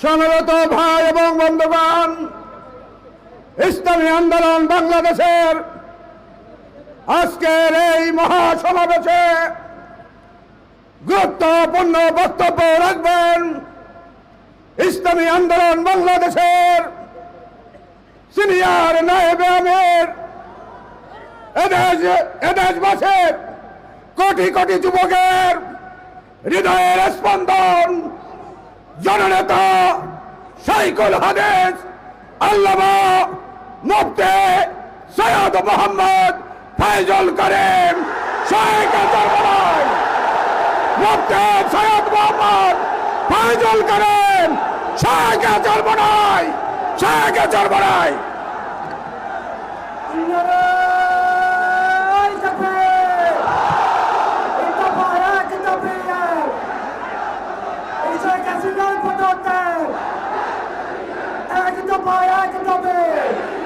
সমবেত ভাই এবং বন্ধুগণ, ইসলামী আন্দোলন বাংলাদেশের আজকের এই মহাসমাবেশে গুরুত্বপূর্ণ বক্তব্য রাখবেন ইসলামী আন্দোলন বাংলাদেশের সিনিয়র নায়েবে আমির, এদেশবাসীর কোটি কোটি যুবকের হৃদয়ের স্পন্দন, জননেতা শাইখুল হাদিস আল্লামা মুফতি সৈয়দ মোহাম্মদ ফয়জুল করিম শাইখ চরমনাই, মুফতি সৈয়দ মোহাম্মদ ফয়জুল করিম শাইখ চরমনাই, শাইখ চরমনাই। Ek de